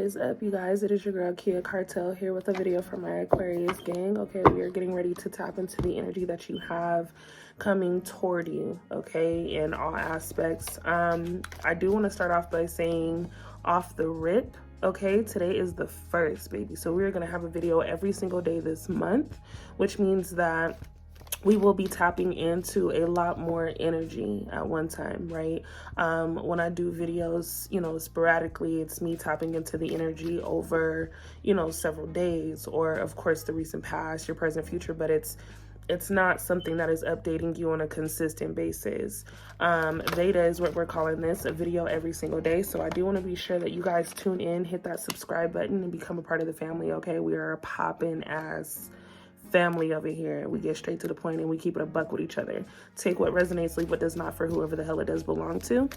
is up, you guys? It is your girl Kia Cartel here with a video for my Aquarius gang. Okay, we are getting ready to tap into the energy that you have coming toward you, okay, in all aspects. I do want to start off by saying off the rip, okay, today is the 1st, baby. So we're going to have a video every single day this month, which means that we will be tapping into a lot more energy at one time, right? When I do videos, you know, sporadically, it's me tapping into the energy over, you know, several days, or of course the recent past, your present, future, but it's not something that is updating you on a consistent basis. Veda is what we're calling this, a video every single day. So I do want to be sure that you guys tune in, hit that subscribe button, and become a part of the family, okay? We are popping as family over here. We get straight to the point and we keep it a buck with each other. Take what resonates, leave what does not, for whoever the hell it does belong to.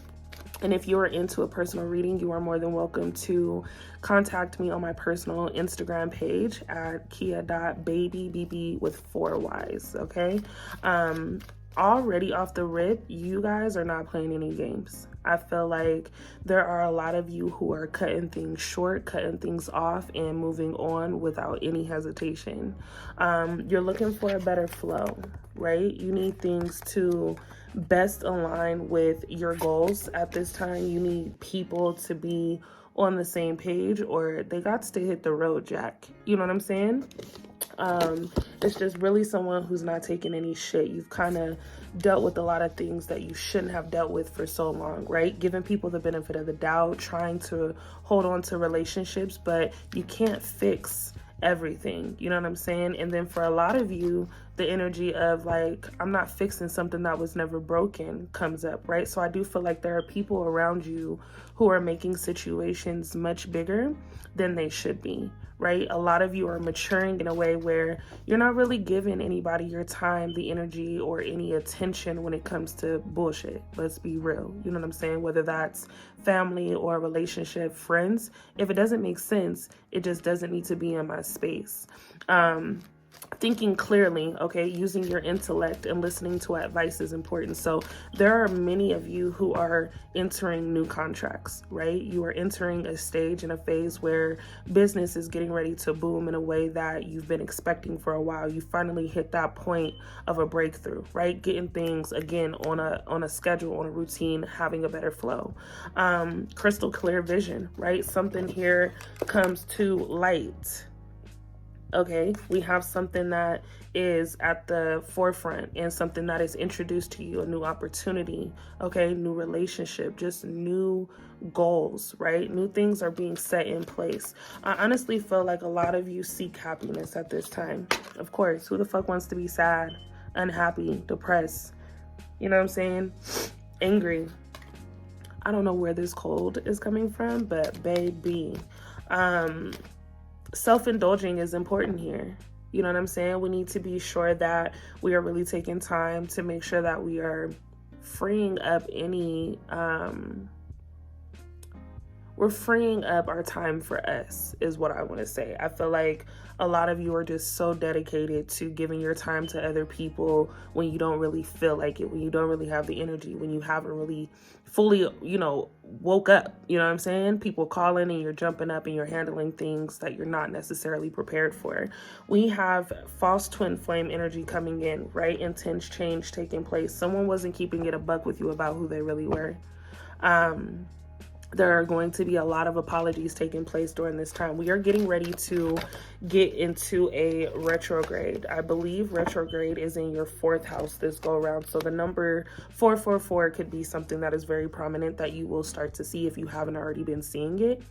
And if you're into a personal reading, you are more than welcome to contact me on my personal Instagram page at kia.babybb with 4 Ys, okay? Already off the rip, you guys are not playing any games. I feel like there are a lot of you who are cutting things short, cutting things off, and moving on without any hesitation. You're looking for a better flow, right? You need things to best align with your goals at this time. You need people to be on the same page, or they got to hit the road, Jack. You know what I'm saying? It's just really someone who's not taking any shit. You've kind of dealt with a lot of things that you shouldn't have dealt with for so long, right? Giving people the benefit of the doubt, trying to hold on to relationships, but you can't fix everything, you know what I'm saying? And then for a lot of you, the energy of like, I'm not fixing something that was never broken comes up, right? So I do feel like there are people around you who are making situations much bigger than they should be, right? A lot of you are maturing in a way where you're not really giving anybody your time, the energy, or any attention when it comes to bullshit. Let's be real. You know what I'm saying? Whether that's family or relationship, friends, if it doesn't make sense, it just doesn't need to be in my space. Thinking clearly, okay, using your intellect and listening to advice is important. So there are many of you who are entering new contracts, right? You are entering a stage and a phase where business is getting ready to boom in a way that you've been expecting for a while. You finally hit that point of a breakthrough, right? Getting things again on a schedule, on a routine, having a better flow. Crystal clear vision, right? Something here comes to light. Okay, we have something that is at the forefront and something that is introduced to you, a new opportunity, okay, new relationship, just new goals, right? New things are being set in place. I honestly feel like a lot of you seek happiness at this time. Of course, who the fuck wants to be sad, unhappy, depressed? You know what I'm saying? Angry. I don't know where this cold is coming from, but baby, self-indulging is important here. You know what I'm saying? We need to be sure that we are really taking time to make sure that we are freeing up any, we're freeing up our time for us is what I want to say. I feel like a lot of you are just so dedicated to giving your time to other people when you don't really feel like it, when you don't really have the energy, when you haven't really fully, you know, woke up. You know what I'm saying? People calling and you're jumping up and you're handling things that you're not necessarily prepared for. We have false twin flame energy coming in, right? Intense change taking place. Someone wasn't keeping it a buck with you about who they really were. There are going to be a lot of apologies taking place during this time. We are getting ready to get into a retrograde. I believe retrograde is in your 4th house this go around. So the number 444 could be something that is very prominent that you will start to see if you haven't already been seeing it.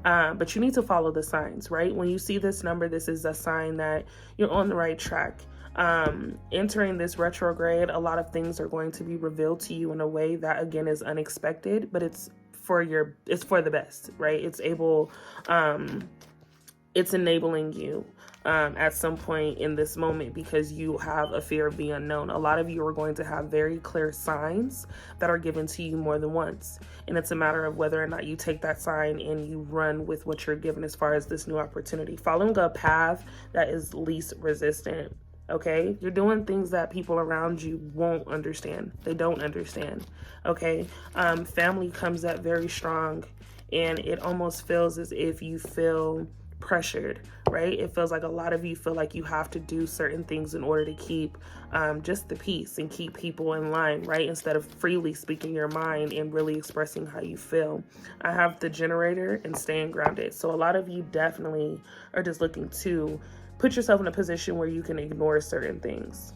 But you need to follow the signs, right? When you see this number, this is a sign that you're on the right track. Entering this retrograde, a lot of things are going to be revealed to you in a way that again is unexpected, but it's for the best, right? It's enabling you at some point in this moment because you have a fear of the unknown. A lot of you are going to have very clear signs that are given to you more than once. And it's a matter of whether or not you take that sign and you run with what you're given as far as this new opportunity. Following a path that is least resistant. Okay, you're doing things that people around you won't understand. They don't understand. Okay, family comes up very strong and it almost feels as if you feel pressured, right? It feels like a lot of you feel like you have to do certain things in order to keep just the peace and keep people in line, right? Instead of freely speaking your mind and really expressing how you feel. I have the Generator and staying grounded. So a lot of you definitely are just looking to put yourself in a position where you can ignore certain things,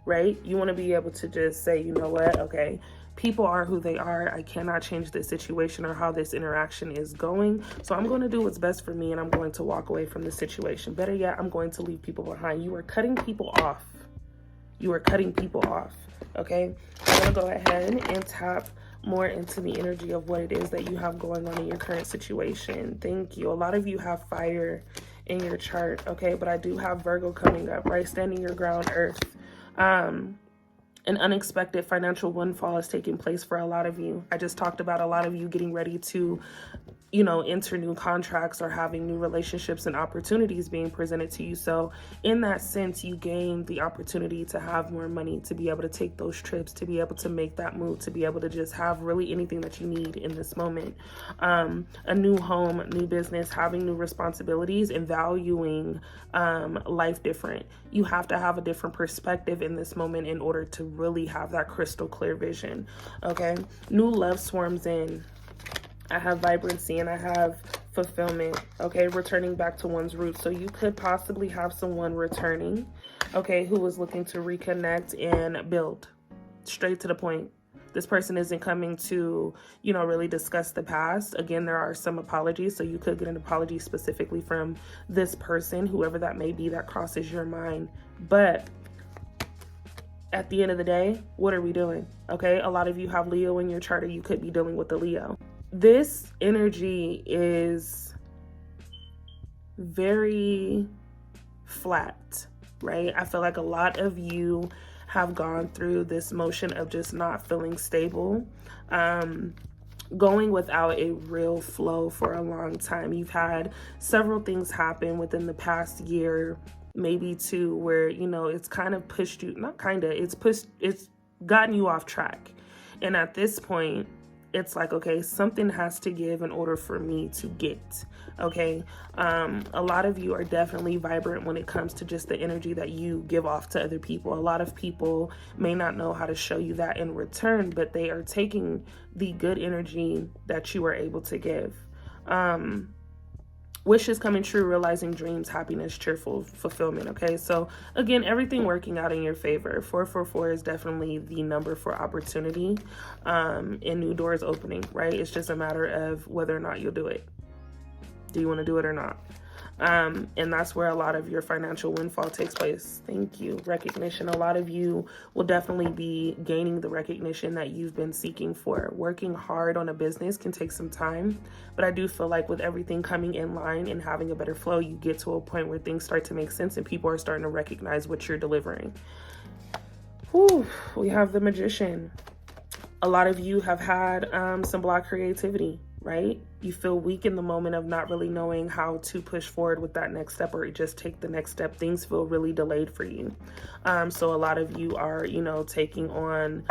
right? You want to be able to just say, you know what, okay, people are who they are. I cannot change this situation or how this interaction is going. So I'm going to do what's best for me, and I'm going to walk away from the situation. Better yet, I'm going to leave people behind. You are cutting people off. You are cutting people off, okay? I'm going to go ahead and tap more into the energy of what it is that you have going on in your current situation. Thank you. A lot of you have fire in your chart, okay? But I do have Virgo coming up, right? Standing your ground, Earth. An unexpected financial windfall is taking place for a lot of you. I just talked about a lot of you getting ready to, you know, enter new contracts or having new relationships and opportunities being presented to you. So in that sense, you gain the opportunity to have more money, to be able to take those trips, to be able to make that move, to be able to just have really anything that you need in this moment. A new home, new business, having new responsibilities, and valuing life different. You have to have a different perspective in this moment in order to really have that crystal clear vision, okay? New love swarms in. I have vibrancy and I have fulfillment, okay? Returning back to one's roots. So you could possibly have someone returning, okay, who is looking to reconnect and build. Straight to the point. This person isn't coming to, you know, really discuss the past. Again, there are some apologies, so you could get an apology specifically from this person, whoever that may be that crosses your mind. But at the end of the day, what are we doing? Okay, a lot of you have Leo in your chart, or you could be dealing with the Leo. This energy is very flat, right? I feel like a lot of you have gone through this motion of just not feeling stable, going without a real flow for a long time. You've had several things happen within the past year, maybe two, where, you know, it's kind of pushed you, not kind of, it's gotten you off track. And at this point, it's like, okay, something has to give in order for me to get, okay? A lot of you are definitely vibrant when it comes to just the energy that you give off to other people. A lot of people may not know how to show you that in return, but they are taking the good energy that you are able to give. Wishes coming true, realizing dreams, happiness, cheerful fulfillment, okay? So again, everything working out in your favor. 444 is definitely the number for opportunity and new doors opening, right? It's just a matter of whether or not you'll do it. Do you want to do it or not? And that's where a lot of your financial windfall takes place. Thank you. Recognition. A lot of you will definitely be gaining the recognition that you've been seeking for. Working hard on a business can take some time, but I do feel like with everything coming in line and having a better flow, you get to a point where things start to make sense and people are starting to recognize what you're delivering. Whew, we have the Magician. A lot of you have had some blocked creativity, right? You feel weak in the moment of not really knowing how to push forward with that next step or just take the next step. Things feel really delayed for you. So a lot of you are, you know, taking on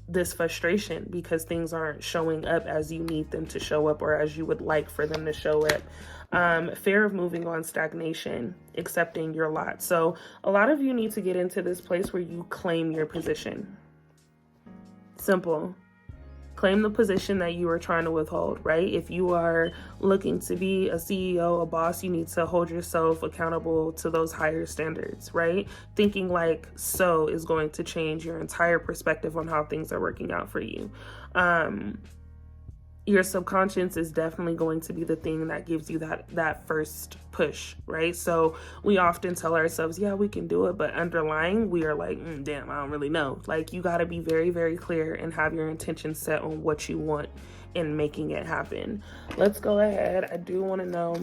this frustration because things aren't showing up as you need them to show up or as you would like for them to show up. Fear of moving on, stagnation, accepting your lot. So a lot of you need to get into this place where you claim your position. Simple. Claim the position that you are trying to withhold, right? If you are looking to be a CEO, a boss, you need to hold yourself accountable to those higher standards, right? Thinking like so is going to change your entire perspective on how things are working out for you. Your subconscious is definitely going to be the thing that gives you that first push, right? So we often tell ourselves, yeah, we can do it, but underlying, we are like, damn, I don't really know. Like, you got to be very, very clear and have your intention set on what you want in making it happen. Let's go ahead. I do want to know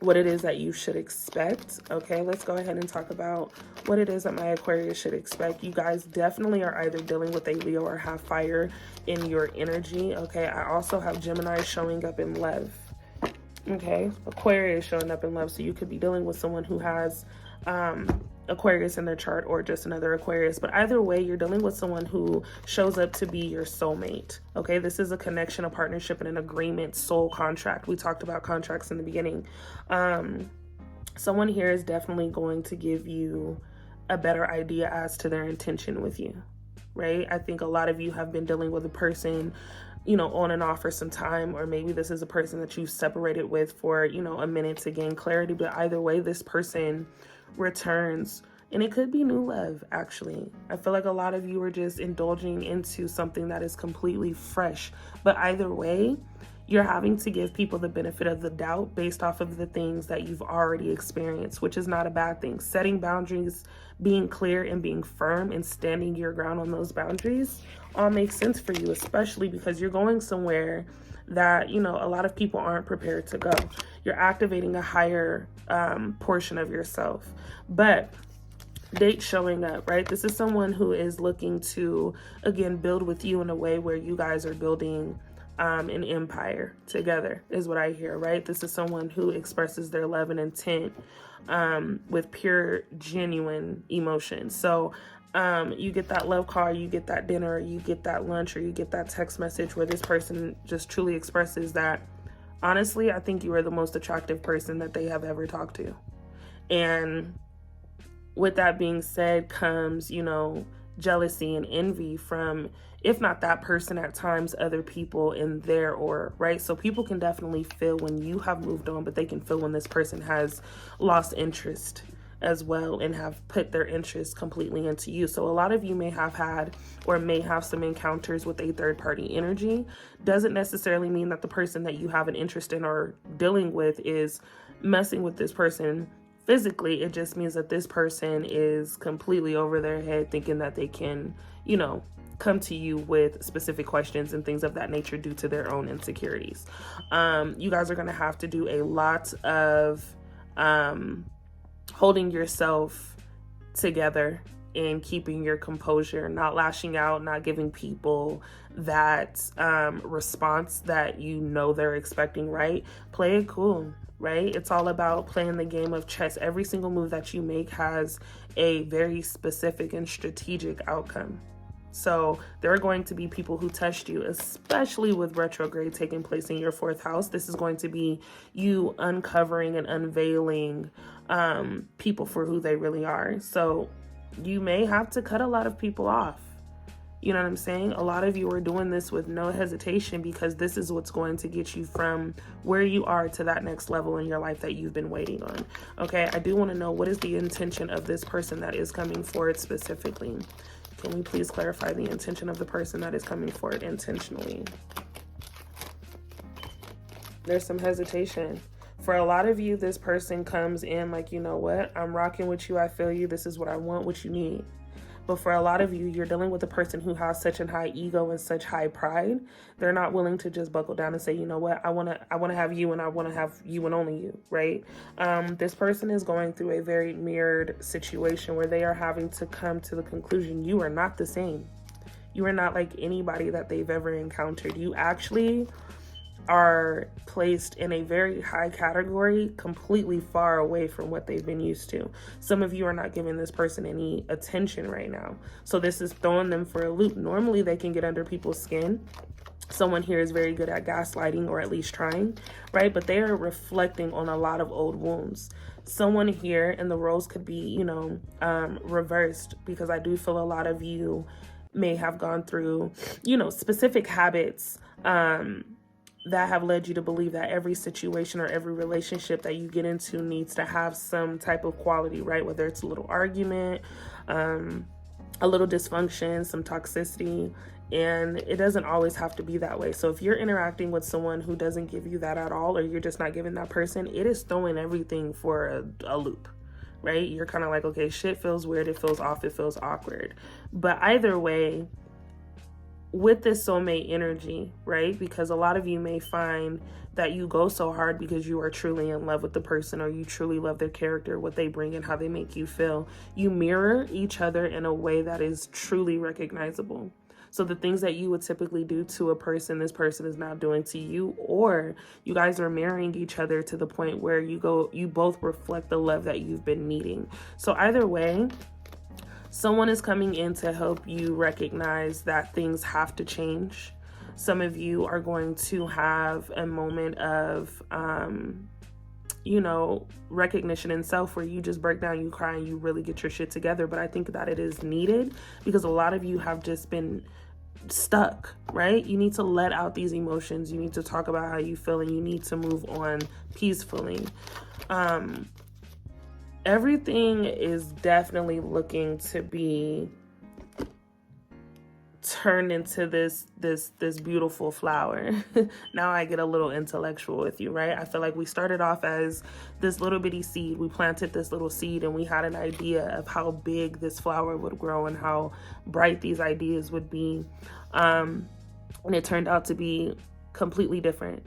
what it is that you should expect. Okay, let's go ahead and talk about what it is that my Aquarius should expect. You guys definitely are either dealing with a Leo or have fire in your energy. Okay, I also have Gemini showing up in love. Okay, Aquarius showing up in love. So you could be dealing with someone who has Aquarius in their chart or just another Aquarius. But either way, you're dealing with someone who shows up to be your soulmate. Okay, this is a connection, a partnership, and an agreement, soul contract. We talked about contracts in the beginning. Someone here is definitely going to give you a better idea as to their intention with you, right? I think a lot of you have been dealing with a person, you know, on and off for some time, or maybe this is a person that you've separated with for, you know, a minute to gain clarity. But either way, this person returns, and it could be new love. Actually, I feel like a lot of you are just indulging into something that is completely fresh. But either way, you're having to give people the benefit of the doubt based off of the things that you've already experienced, which is not a bad thing. Setting boundaries, being clear and being firm and standing your ground on those boundaries all makes sense for you, especially because you're going somewhere that, you know, a lot of people aren't prepared to go. You're activating a higher portion of yourself. But date showing up, right? This is someone who is looking to, again, build with you in a way where you guys are building an empire together, is what I hear, right? This is someone who expresses their love and intent with pure, genuine emotion. So you get that love call, you get that dinner, you get that lunch, or you get that text message where this person just truly expresses that, honestly, I think you are the most attractive person that they have ever talked to. And with that being said comes, you know, jealousy and envy from, if not that person, at times other people in their aura, right? So people can definitely feel when you have moved on, but they can feel when this person has lost interest as well and have put their interest completely into you. So a lot of you may have had or may have some encounters with a third party energy. Doesn't necessarily mean that the person that you have an interest in or dealing with is messing with this person physically. It just means that this person is completely over their head thinking that they can, you know, come to you with specific questions and things of that nature due to their own insecurities. You guys are going to have to do a lot of holding yourself together and keeping your composure, not lashing out, not giving people that response that you know they're expecting, right? Play it cool, right? It's all about playing the game of chess. Every single move that you make has a very specific and strategic outcome. So there are going to be people who test you, especially with retrograde taking place in your 4th house. This is going to be you uncovering and unveiling people for who they really are. So you may have to cut a lot of people off. You know what I'm saying? A lot of you are doing this with no hesitation because this is what's going to get you from where you are to that next level in your life that you've been waiting on. Okay, I do want to know, what is the intention of this person that is coming forward specifically? Can we please clarify the intention of the person that is coming forward intentionally? There's some hesitation. For a lot of you, this person comes in like, you know what? I'm rocking with you. I feel you. This is what I want, what you need. But for a lot of you, you're dealing with a person who has such a high ego and such high pride. They're not willing to just buckle down and say, you know what, I want to have you, and I want to have you and only you, right? This person is going through a very mirrored situation where they are having to come to the conclusion you are not the same. You are not like anybody that they've ever encountered. You actually are placed in a very high category, completely far away from what they've been used to. Some of you are not giving this person any attention right now. So this is throwing them for a loop. Normally they can get under people's skin. Someone here is very good at gaslighting, or at least trying, right? But they are reflecting on a lot of old wounds. Someone here, and the roles could be, you know, reversed, because I do feel a lot of you may have gone through, you know, specific habits, that have led you to believe that every situation or every relationship that you get into needs to have some type of quality, right? Whether it's a little argument, a little dysfunction, some toxicity, and it doesn't always have to be that way. So if you're interacting with someone who doesn't give you that at all, or you're just not giving that person, it is throwing everything for a loop, right? You're kind of like, okay, shit feels weird, it feels off, it feels awkward. But either way, with this soulmate energy, right? Because a lot of you may find that you go so hard because you are truly in love with the person, or you truly love their character, what they bring and how they make you feel. You mirror each other in a way that is truly recognizable. So the things that you would typically do to a person, this person is now doing to you, or you guys are marrying each other to the point where you both reflect the love that you've been needing. So either way, someone is coming in to help you recognize that things have to change. Some of you are going to have a moment of, recognition in self where you just break down, you cry, and you really get your shit together. But I think that it is needed because a lot of you have just been stuck, right? You need to let out these emotions. You need to talk about how you feel, and you need to move on peacefully. Everything is definitely looking to be turned into this beautiful flower. Now I get a little intellectual with you, right? I feel like we started off as this little bitty seed. We planted this little seed and we had an idea of how big this flower would grow and how bright these ideas would be. And it turned out to be completely different.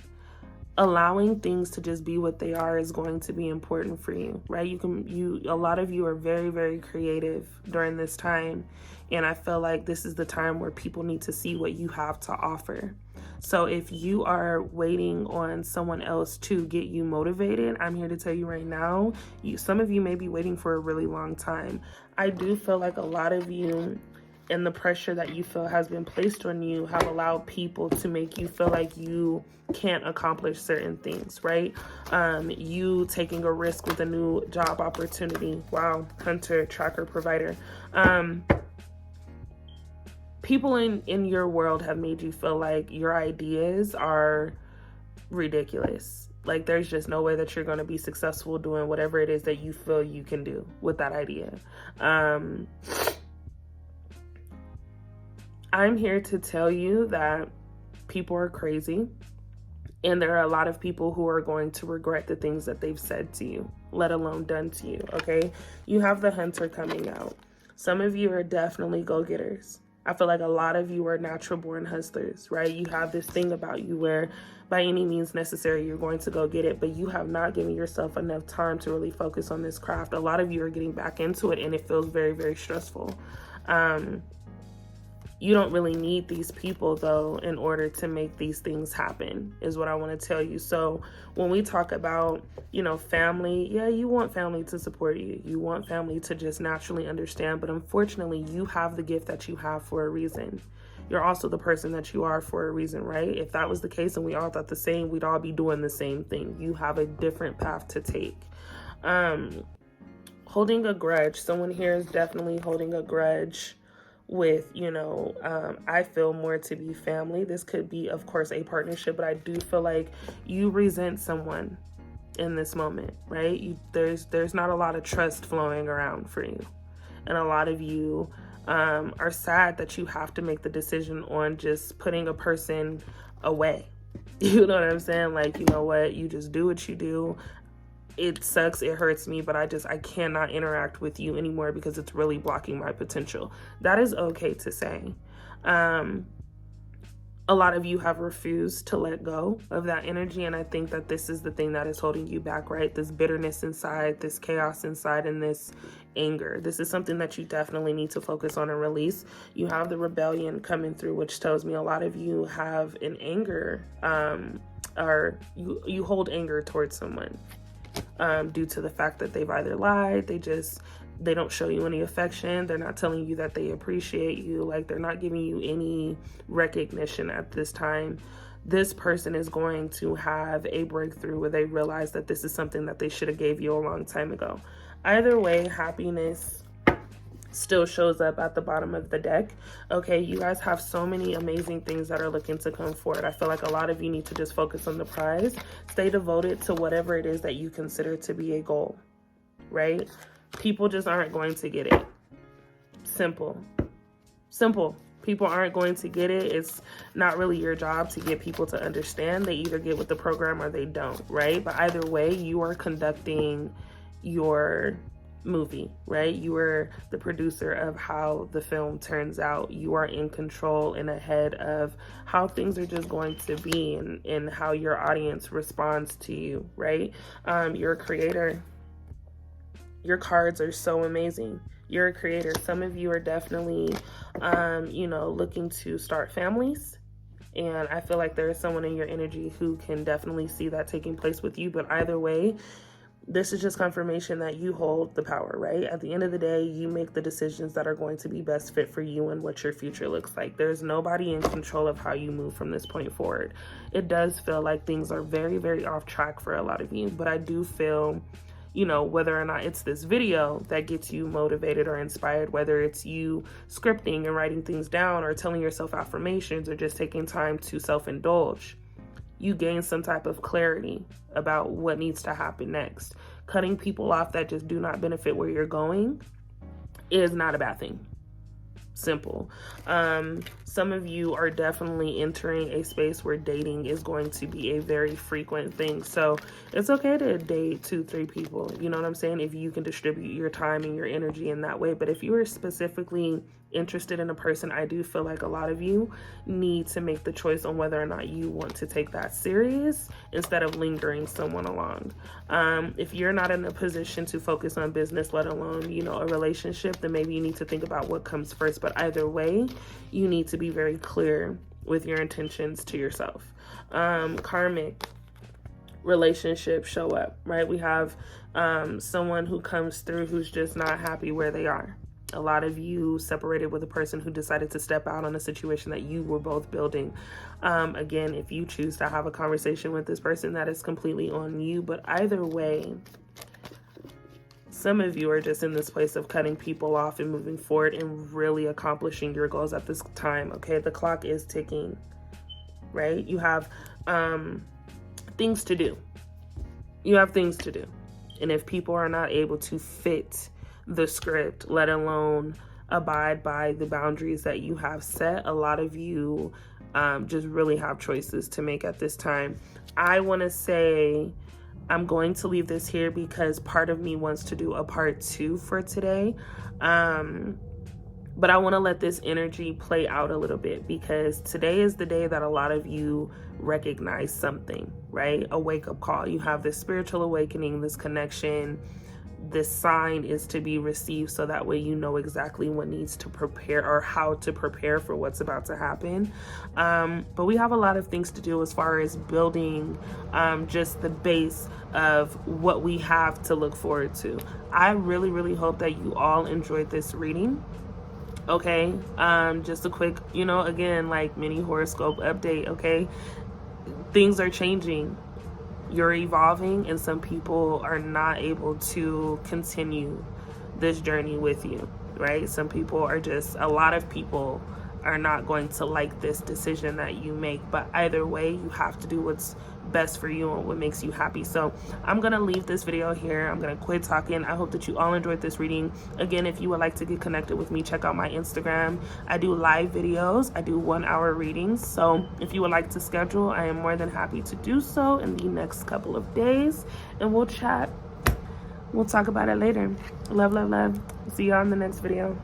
Allowing things to just be what they are is going to be important for you, right? A lot of you are very, very creative during this time. And I feel like this is the time where people need to see what you have to offer. So if you are waiting on someone else to get you motivated, I'm here to tell you right now, some of you may be waiting for a really long time. I do feel like a lot of you, and the pressure that you feel has been placed on you, have allowed people to make you feel like you can't accomplish certain things, right? You taking a risk with a new job opportunity. Wow, hunter, tracker, provider. People in your world have made you feel like your ideas are ridiculous. Like there's just no way that you're going to be successful doing whatever it is that you feel you can do with that idea. I'm here to tell you that people are crazy, and there are a lot of people who are going to regret the things that they've said to you, let alone done to you, okay? You have the hunter coming out. Some of you are definitely go-getters. I feel like a lot of you are natural-born hustlers, right? You have this thing about you where by any means necessary, you're going to go get it, but you have not given yourself enough time to really focus on this craft. A lot of you are getting back into it, and it feels very, very stressful. You don't really need these people, though, in order to make these things happen, is what I want to tell you. So when we talk about, family, yeah, you want family to support you. You want family to just naturally understand. But unfortunately, you have the gift that you have for a reason. You're also the person that you are for a reason, right? If that was the case and we all thought the same, we'd all be doing the same thing. You have a different path to take. Holding a grudge. Someone here is definitely holding a grudge with, I feel more to be family. This could be, of course, a partnership, but I do feel like you resent someone in this moment, right? There's not a lot of trust flowing around for you. And a lot of you are sad that you have to make the decision on just putting a person away. You know what I'm saying? Like, you know what? You just do what you do. It sucks, it hurts me, but I cannot interact with you anymore because it's really blocking my potential. That is okay to say. A lot of you have refused to let go of that energy, and I think that this is the thing that is holding you back, right? This bitterness inside, this chaos inside, and this anger. This is something that you definitely need to focus on and release. You have the rebellion coming through, which tells me a lot of you have an anger, or you hold anger towards someone. Due to the fact that they've either lied, they don't show you any affection, they're not telling you that they appreciate you, like they're not giving you any recognition at this time. This person is going to have a breakthrough where they realize that this is something that they should have gave you a long time ago. Either way, happiness still shows up at the bottom of the deck. Okay, you guys have so many amazing things that are looking to come forward. I feel like a lot of you need to just focus on the prize. Stay devoted to whatever it is that you consider to be a goal, right? People just aren't going to get it. Simple. People aren't going to get it. It's not really your job to get people to understand. They either get with the program or they don't, right? But either way, you are conducting your movie, right? You are the producer of how the film turns out. You are in control and ahead of how things are just going to be, and how your audience responds to you, right? You're a creator. Your cards are so amazing. You're a creator. Some of you are definitely, you know, looking to start families. And I feel like there is someone in your energy who can definitely see that taking place with you. But either way, this is just confirmation that you hold the power, right? At the end of the day, you make the decisions that are going to be best fit for you and what your future looks like. There's nobody in control of how you move from this point forward. It does feel like things are very, very off track for a lot of you, but I do feel, you know, whether or not it's this video that gets you motivated or inspired, whether it's you scripting and writing things down or telling yourself affirmations or just taking time to self-indulge, you gain some type of clarity about what needs to happen next. Cutting people off that just do not benefit where you're going is not a bad thing. Simple. Some of you are definitely entering a space where dating is going to be a very frequent thing. So it's okay to date 2-3 people. You know what I'm saying? If you can distribute your time and your energy in that way. But if you are specifically interested in a person, I do feel like a lot of you need to make the choice on whether or not you want to take that serious instead of lingering someone along. If you're not in a position to focus on business, let alone, you know, a relationship, then maybe you need to think about what comes first. But either way, you need to be very clear with your intentions to yourself. Karmic relationships show up, right? We have someone who comes through who's just not happy where they are. A lot of you separated with a person who decided to step out on a situation that you were both building. Again, if you choose to have a conversation with this person, that is completely on you. But either way, some of you are just in this place of cutting people off and moving forward and really accomplishing your goals at this time, okay? The clock is ticking, right? You have things to do. You have things to do. And if people are not able to fit the script, let alone abide by the boundaries that you have set, a lot of you just really have choices to make at this time. I want to say I'm going to leave this here because part of me wants to do a part 2 for today. But I want to let this energy play out a little bit because today is the day that a lot of you recognize something, right? A wake-up call. You have this spiritual awakening, this connection. This sign is to be received so that way you know exactly what needs to prepare or how to prepare for what's about to happen. But we have a lot of things to do as far as building just the base of what we have to look forward to. I really, really hope that you all enjoyed this reading. Okay, just a quick, you know, again, like mini horoscope update, okay? Things are changing. You're evolving, and some people are not able to continue this journey with you, right? Some people are just, a lot of people are not going to like this decision that you make, but either way, you have to do what's best for you and what makes you happy. So I'm gonna leave this video here. I'm gonna quit talking. I hope that you all enjoyed this reading. Again, if you would like to get connected with me, check out my Instagram. I do live videos. I do 1-hour readings. So if you would like to schedule, I am more than happy to do so in the next couple of days, and we'll chat. We'll talk about it later. Love, love, love. See y'all in the next video.